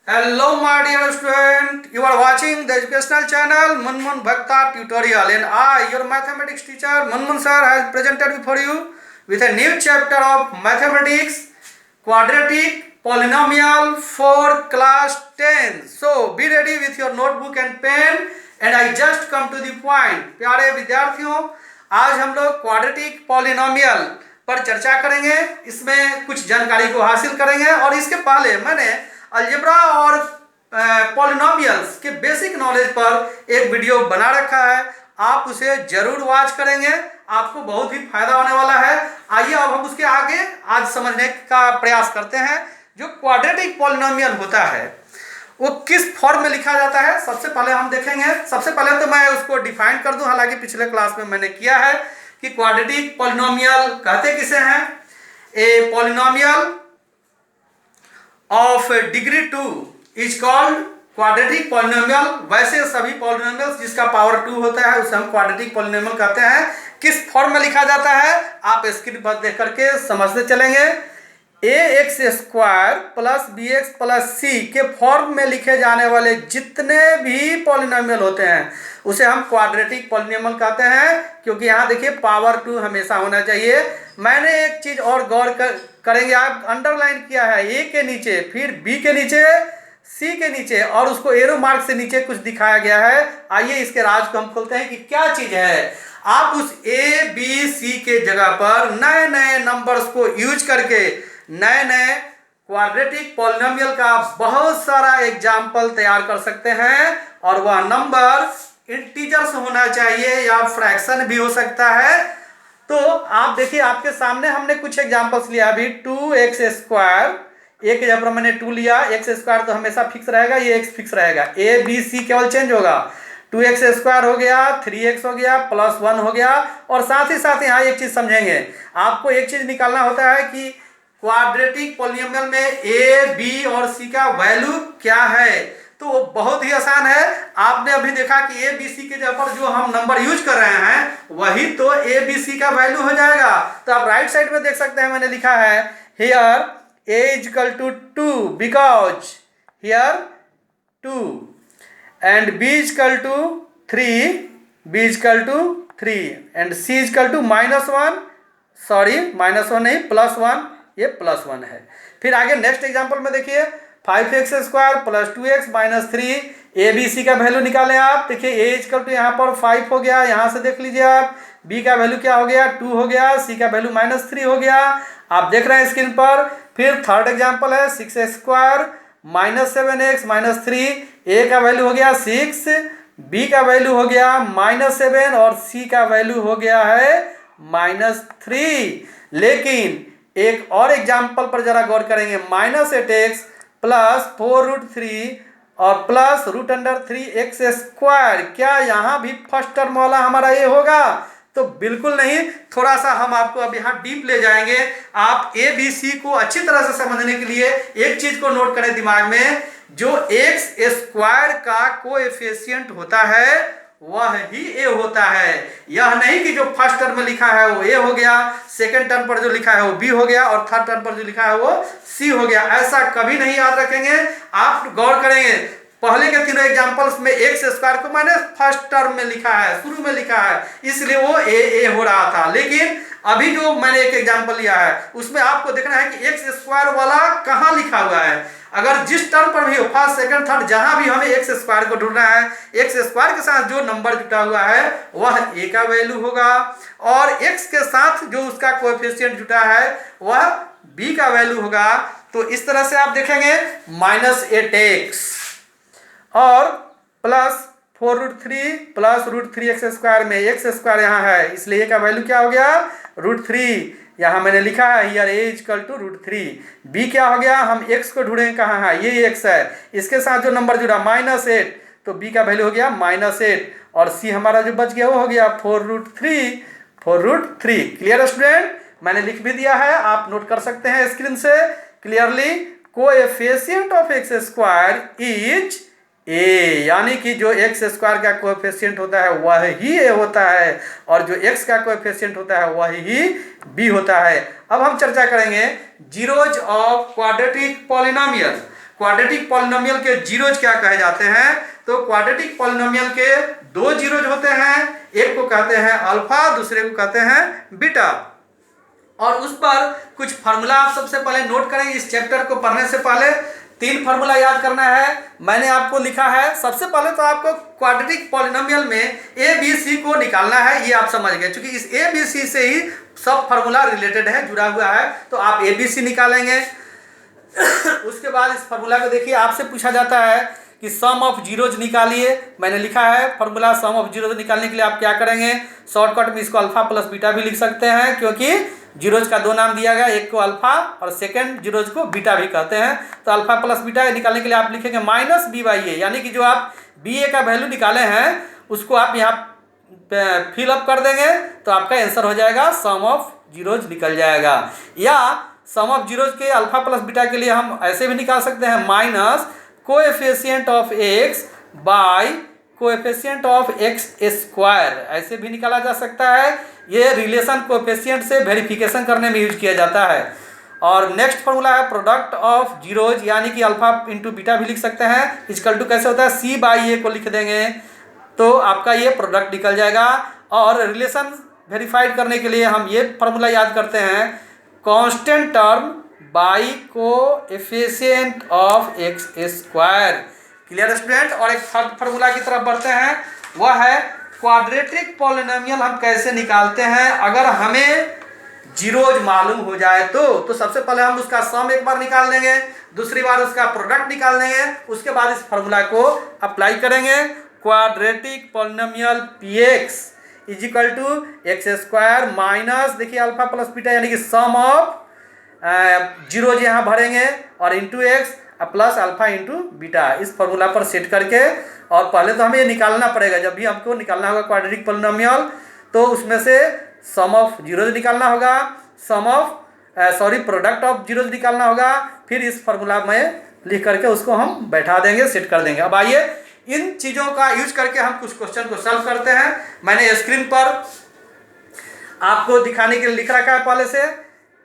Hello, my dear student. You are watching the educational channel Manman Bhakta Tutorial, and I, your mathematics teacher Manman sir, has presented before you with a new chapter of mathematics, quadratic polynomial for class 10. So be ready with your notebook and pen, and I just come to the point. प्यारे विद्यार्थियों, आज हम लोग quadratic polynomial पर चर्चा करेंगे। इसमें कुछ जानकारी को हासिल करेंगे और इसके पहले मैंने अलजेब्रा और पॉलिनोमियल्स के बेसिक नॉलेज पर एक वीडियो बना रखा है, आप उसे जरूर वॉच करेंगे, आपको बहुत ही फायदा होने वाला है। आइए अब हम उसके आगे आज समझने का प्रयास करते हैं। जो क्वाड्रेटिक पॉलिनोमियल होता है वो किस फॉर्म में लिखा जाता है, सबसे पहले हम देखेंगे। सबसे पहले तो मैं उसको डिफाइन कर दूं, हालांकि पिछले क्लास में मैंने किया है कि क्वाड्रेटिक पॉलिनोमियल कहते किसे हैं। A polynomial of degree 2 is called quadratic polynomial. वैसे सभी पॉलिनोमियल्स जिसका पावर 2 होता है उसे हम क्वाड्रेटिक पॉलिनोमियल कहते हैं। किस फॉर्म में लिखा जाता है आप स्क्रीन पर देख करके समझते चलेंगे। ax square plus bx plus c के फॉर्म में लिखे जाने वाले जितने भी पॉलिनोमियल होते हैं उसे हम क्वाड्रेटिक पॉलिनोमियल कहते हैं, क्योंकि यहाँ देखिए पावर 2 हमेशा होना चाहिए। मैंने एक चीज और गौर करेंगे, आप अंडरलाइन किया है a के नीचे, फिर b के नीचे, c के नीचे और उसको एरो मार्क से नीचे कुछ दिखाया गया है। आइए इसके राज को हम खोलते हैं कि क्या चीज है। आप उस a b c के जगह पर नए नए नंबर्स को यूज करके नए नए क्वाड्रेटिक पॉलिनोमियल का बहुत सारा एग्जाम्पल तैयार कर सकते हैं, और वह नंबर इंटीजर्स होना चाहिए या फ्रैक्शन भी हो सकता है। तो आप देखिए आपके सामने हमने कुछ एग्जाम्पल्स लिया अभी। 2x स्क्वायर, एक के जगह पर मैंने 2 लिया, x स्क्वायर तो हमेशा फिक्स रहेगा, ये x फिक्स रहेगा, a b c केवल चेंज होगा। 2x स्क्वायर हो गया, 3x हो गया, प्लस 1 हो गया। और साथ ही साथ यहाँ एक चीज समझेंगे, आपको एक चीज निकालना होता है कि क्वाड्रेटिक पॉलिनोमियल में a b और c का वैल्यू क्या है। तो वो बहुत ही आसान है। आपने अभी देखा कि a b c के जगह पर जो हम नंबर यूज कर रहे हैं वही तो a b c का वैल्यू हो जाएगा। तो आप राइट साइड में देख सकते हैं, मैंने लिखा है here a is equal to 2 because here 2 and b is equal to 3, b is equal to 3 and c is equal to -1, sorry -1 नहीं +1, ये +1 है। फिर आगे नेक्स्ट एग्जांपल में देखिए 5x square plus 2x minus 3, a b c का value निकालें आप। देखिए a इक्वल टू यहाँ पर 5 हो गया, यहाँ से देख लीजिए आप, b का वैल्यू क्या हो गया 2 हो गया, c का वैल्यू -3 हो गया, आप देख रहे हैं स्क्रीन पर। फिर थर्ड एग्जाम्पल है 6x square minus 7x minus 3, a का वैल्यू हो गया 6, b का वैल्यू हो गया -7 और c का वैल्यू हो गया है -3। लेकिन एक और एग्जाम्पल पर जरा गौर करेंगे, -8x प्लस 4√3 और प्लस √3x स्क्वायर, क्या यहाँ भी फर्स्ट टर्म वाला हमारा ये होगा? तो बिल्कुल नहीं। थोड़ा सा हम आपको अब यहाँ डीप ले जाएंगे। आप ए बी सी को अच्छी तरह से समझने के लिए एक चीज को नोट करें दिमाग में, जो एक्स स्क्वायर का कोएफिशिएंट होता है वह ही ए होता है। यह नहीं कि जो फर्स्ट टर्म में लिखा है वो ए हो गया, सेकंड टर्म पर जो लिखा है वो बी हो गया और थर्ड टर्म पर जो लिखा है वो सी हो गया। ऐसा कभी नहीं याद रखेंगे। आप गौर करेंगे पहले के तीनों एग्जांपल्स में एक्स स्क्वायर को मैंने फर्स्ट टर्म में लिखा है, शुरू में लिखा है, इसलिए वो ए हो रहा था। लेकिन अभी जो मैंने एक एग्जांपल लिया है उसमें आपको देखना है कि एक्स स्क्वायर वाला कहाँ लिखा हुआ है। अगर जिस टर्म पर भी हो, फर्स्ट सेकंड थर्ड, जहां भी हमें एक्स स्क्वायर को ढूंढना है, एक्स स्क्वायर के साथ जो नंबर जुटा हुआ है वह ए का वैल्यू होगा, और एक्स के साथ जो उसका कोएफिशिएंट जुटा है वह बी का वैल्यू होगा। तो इस तरह से आप देखेंगे -8x और प्लस 4√3 प्लस √3x स्क्वायर में एक्स स्क्वायर यहाँ है, इसलिए ए का वैल्यू क्या हो गया √3। यहाँ मैंने लिखा है here a equal to √3। b क्या हो गया, हम x को ढूंढेंगे कहाँ है, ये x है, इसके साथ जो नंबर जुड़ा -8 तो b का वैल्यू हो गया -8 और c हमारा जो बच गया वो हो गया 4√3। Clear student? मैंने लिख भी दिया है, आप नोट कर सकते हैं स्क्रीन से clearly. Coefficient of x square is a, यानी कि जो एक्स स्क्वायर का कोएफिशिएंट होता है वह ही ए होता है और जो एक्स का कोएफिशिएंट होता है वह ही बी होता है। अब हम चर्चा करेंगे zeros of quadratic polynomial. Quadratic polynomial के जीरोज क्या कहे जाते हैं? तो क्वाड्रेटिक पॉलिनोमियल के दो जीरोज होते हैं, एक को कहते हैं अल्फा, दूसरे को कहते हैं बीटा। और उस पर कुछ फार्मूला आप सबसे पहले नोट करें। इस चैप्टर को पढ़ने से पहले 3 फार्मूला याद करना है, मैंने आपको लिखा है। सबसे पहले तो आपको क्वाड्रेटिक पॉलिनोमियल में ए बी सी को निकालना है, ये आप समझ गए, क्योंकि इस ए बी सी से ही सब फार्मूला रिलेटेड है, जुड़ा हुआ है। तो आप ए बी सी निकालेंगे। उसके बाद इस फार्मूला को देखिए, आपसे पूछा जाता है कि सम ऑफ जीरोज निकालिए। मैंने लिखा है फार्मूला सम ऑफ जीरोज निकालने के लिए आप क्या करेंगे, शॉर्टकट में इसको अल्फा प्लस बीटा भी लिख सकते हैं, क्योंकि जीरोज का 2 नाम दिया गया, एक को अल्फा और सेकेंड जीरोज को बीटा भी कहते हैं। तो अल्फा प्लस बीटा निकालने के लिए आप लिखेंगे माइनस बी बाई ए, यानी कि जो आप बी ए का वैल्यू निकाले हैं उसको आप यहाँ फिल अप कर देंगे तो आपका आंसर हो जाएगा सम ऑफ जीरोज निकल जाएगा। या सम ऑफ जीरोज के अल्फा प्लस बीटा के लिए हम ऐसे भी निकाल सकते हैं, minus coefficient of x by coefficient of x square, ऐसे भी निकाला जा सकता है। ये रिलेशन कोएफिशिएंट से वेरिफिकेशन करने में यूज किया जाता है। और नेक्स्ट फॉर्मूला है प्रोडक्ट ऑफ जीरोज, यानी कि अल्फा इंटू बीटा भी लिख सकते हैं। इक्वल टू कैसे होता है, सी बाई ए को लिख देंगे तो आपका ये प्रोडक्ट निकल जाएगा। और रिलेशन वेरीफाइड करने के लिए हम ये फार्मूला याद करते हैं, constant term by coefficient of x square. Clear student? और एक थर्ड फार्मूला की तरफ बढ़ते हैं, वह है क्वाड्रेटिक पॉलिनोमियल हम कैसे निकालते हैं। अगर हमें जीरोज मालूम हो जाए तो सबसे पहले हम उसका सम एक बार निकाल देंगे, दूसरी बार उसका प्रोडक्ट निकाल देंगे, उसके बाद इस फार्मूला को अप्लाई करेंगे। Quadratic polynomial p x is equal to x square minus, देखिए अल्फा प्लस बीटा, यानी कि सम ऑफ जीरोज यहाँ भरेंगे और into x plus alpha into beta, इस फार्मूला पर सेट करके। और पहले तो हमें ये निकालना पड़ेगा, जब भी हमको निकालना होगा क्वाड्रेटिक पॉलिनोमियल तो उसमें से सम ऑफ जीरोज निकालना होगा, प्रोडक्ट ऑफ जीरोज निकालना होगा, फिर इस फार्मूला में लिख करके उसको हम बैठा देंगे, सेट कर देंगे। अब आइए इन चीज़ों का यूज करके हम कुछ क्वेश्चन को सॉल्व करते हैं। मैंने स्क्रीन पर आपको दिखाने के लिए लिख रखा है पहले से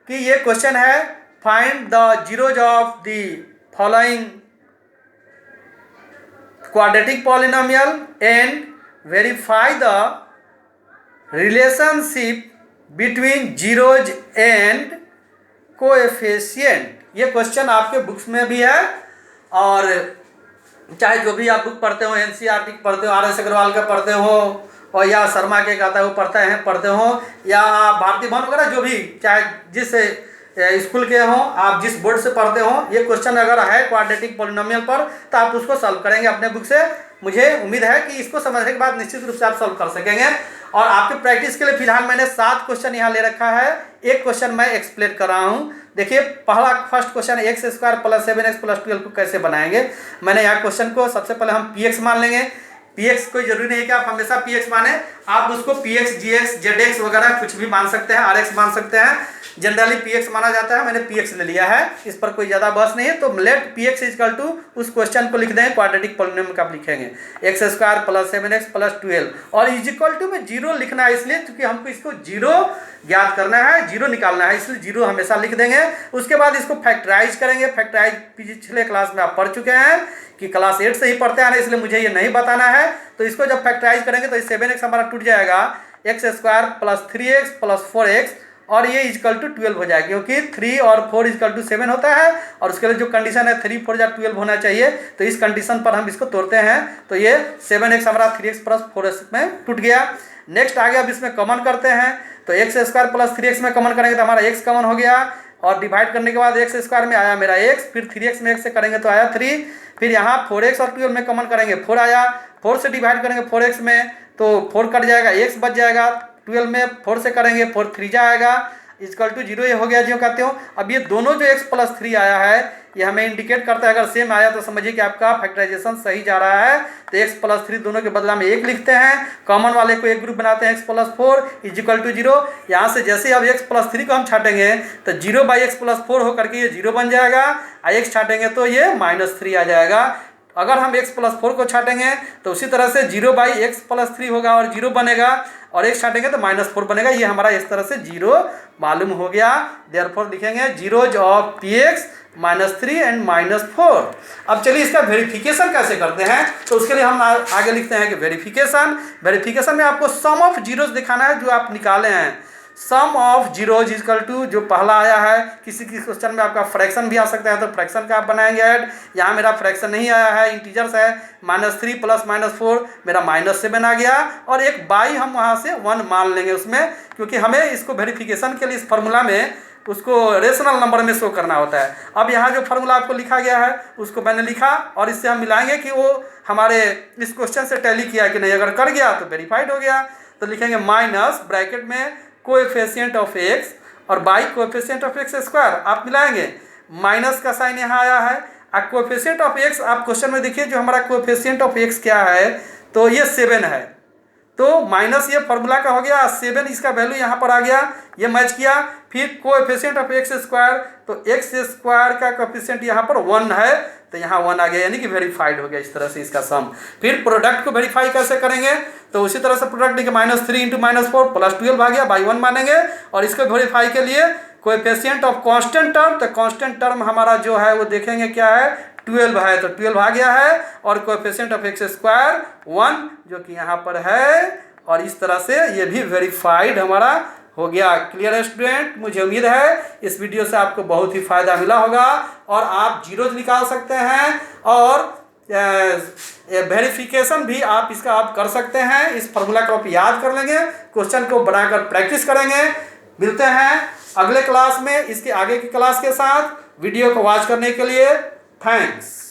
कि ये क्वेश्चन है, find the zeros of the following quadratic polynomial and verify the relationship between zeros and coefficient। ये क्वेश्चन आपके बुक्स में भी है, और चाहे जो भी आप बुक पढ़ते हो, एनसीईआरटी पढ़ते हो, आर एस अग्रवाल का पढ़ते हो, और या शर्मा के कहता है वो पढ़ते हो, या भारती भवन वगैरह, जो भी चाहे जिस स्कूल के हो, आप जिस बोर्ड से पढ़ते हो, ये क्वेश्चन अगर है क्वाड्रेटिक पॉलिनोमियल पर तो आप उसको सॉल्व करेंगे अपने बुक से। मुझे उम्मीद है कि इसको समझने के बाद निश्चित रूप से आप सॉल्व कर सकेंगे। और आपके प्रैक्टिस के लिए फिलहाल मैंने 7 क्वेश्चन यहाँ ले रखा है, एक क्वेश्चन मैं एक्सप्लेन कर रहा हूँ। देखिए पहला first question, x square plus 7x plus 12 को कैसे बनाएंगे। मैंने यहाँ क्वेश्चन को सबसे पहले हम पी एक्स मान लेंगे। पी एक्स कोई जरूरी नहीं है कि आप हमेशा पी एक्स माने, आप उसको पी एक्स जी एक्स जेड एक्स वगैरह कुछ भी मान सकते हैं, आर एक्स मान सकते हैं। जनरली पी एक्स माना जाता है, मैंने पी एक्स ले लिया है, इस पर कोई ज़्यादा बहस नहीं है। तो let p x is equal to, उस क्वेश्चन को लिख देंगे क्वाड्रेटिक पॉलिनोमियल का आप लिखेंगे x square plus 7x plus 12, और इज इक्वल टू में जीरो लिखना है, इसलिए क्योंकि हमको इसको जीरो याद करना है, जीरो निकालना है, इसलिए जीरो हमेशा लिख देंगे। उसके बाद इसको फैक्टराइज करेंगे। फैक्टराइज पिछले क्लास में आप पढ़ चुके हैं कि क्लास 8 से ही पढ़ते हैं, इसलिए मुझे ये नहीं बताना है। तो इसको जब फैक्टराइज करेंगे तो 7x हमारा टूट जाएगा, x square plus 3x plus 4x, और ये इजकल टू 12 हो जाएगा, क्योंकि 3 और 4 इजकल टू 7 होता है, और उसके लिए जो कंडीशन है 3 4 या 12 होना चाहिए। तो इस कंडीशन पर हम इसको तोड़ते हैं, तो ये 7x हमारा 3x प्लस 4x में टूट गया। नेक्स्ट आगे अब इसमें कॉमन करते हैं, तो एक्स स्क्वायर प्लस 3x में कॉमन करेंगे तो हमारा x कॉमन हो गया, और डिवाइड करने के बाद एक्स स्क्वायर में आया मेरा x, फिर 3x में x से करेंगे तो आया 3, फिर यहाँ 4x और 12 में कॉमन करेंगे 4 आया, 4 से डिवाइड करेंगे 4x में तो 4 कट जाएगा, x बच जाएगा, 12 में 4 से करेंगे 4 3 जाएगा, इजकल टू 0 ये हो गया जो कहते हो। अब ये दोनों जो x प्लस 3 आया है ये हमें इंडिकेट करता है, अगर सेम आया तो समझिए कि आपका फैक्टराइजेशन सही जा रहा है। तो x प्लस 3 दोनों के बदला में 1 लिखते हैं, कॉमन वाले को एक ग्रुप बनाते हैं x प्लस 4 इजिकल टू 0। यहाँ से जैसे अब x प्लस 3 को हम छाटेंगे तो 0 बाई एक्स प्लस 4 होकर के ये 0 बन जाएगा, और x छाटेंगे तो ये -3 आ जाएगा। अगर हम x प्लस 4 को छाटेंगे तो उसी तरह से 0 बाई एक्स प्लस 3 होगा और 0 बनेगा, और x छाटेंगे तो -4 बनेगा। ये हमारा इस तरह से 0 मालूम हो गया। देयरफॉर लिखेंगे zeros of P x -3 and -4। अब चलिए इसका वेरिफिकेशन कैसे करते हैं, तो उसके लिए हम आगे लिखते हैं कि वेरिफिकेशन में आपको सम ऑफ जीरोज दिखाना है जो आप निकाले हैं। सम ऑफ जीरोज इक्वल टू जो पहला आया है, किसी क्वेश्चन में आपका फ्रैक्शन भी आ सकता है तो फ्रैक्शन का आप बनाएंगे ऐड। यहाँ मेरा फ्रैक्शन नहीं आया है, इंटीजर्स है, -3 + -4 मेरा -7 आ गया, और एक बाई हम वहाँ से 1 मान लेंगे उसमें, क्योंकि हमें इसको वेरिफिकेशन के लिए इस फॉर्मूला में उसको रेशनल नंबर में शो करना होता है। अब यहाँ जो फार्मूला आपको लिखा गया है उसको मैंने लिखा, और इससे हम मिलाएंगे कि वो हमारे इस क्वेश्चन से टैली किया कि नहीं। अगर कर गया तो वेरीफाइड हो गया। तो लिखेंगे माइनस ब्रैकेट में कोएफिशिएंट ऑफ एक्स और by coefficient of x square, आप मिलाएंगे, माइनस का साइन यहाँ आया है। और कोएफिशिएंट ऑफ एक्स आप क्वेश्चन में देखिए जो हमारा कोएफिशिएंट ऑफ एक्स क्या है, तो ये 7 है, तो माइनस ये फॉर्मूला का हो गया, 7 इसका वैल्यू यहाँ पर आ गया, ये मैच किया। फिर कोएफिशिएंट ऑफ एक्स स्क्वायर, तो एक्स स्क्वायर का कोएफिशिएंट यहाँ पर 1 है, तो यहाँ 1 आ गया, यानी कि वेरीफाइड हो गया इस तरह से इसका सम। फिर प्रोडक्ट को वेरीफाई कैसे करेंगे, तो उसी तरह से प्रोडक्ट देखिए -3 × -4 +12 आ गया, बाई 1 मानेंगे। और इसको वेरीफाई के लिए कोएफिशिएंट ऑफ कांस्टेंट टर्म, तो कांस्टेंट टर्म हमारा जो है वो देखेंगे क्या है, 12 है, तो 12 आ गया है। और कोएफिशिएंट ऑफ एक्स स्क्वायर 1 जो कि यहाँ पर है, और इस तरह से ये भी वेरीफाइड हमारा हो गया। क्लियर है स्टूडेंट, मुझे उम्मीद है इस वीडियो से आपको बहुत ही फायदा मिला होगा, और आप जीरोज निकाल सकते हैं, और वेरिफिकेशन भी आप इसका आप कर सकते हैं। इस फॉर्मूला को आप याद कर लेंगे, क्वेश्चन को बनाकर प्रैक्टिस करेंगे। मिलते हैं अगले क्लास में इसके आगे की क्लास के साथ। वीडियो को वॉच करने के लिए थैंक्स।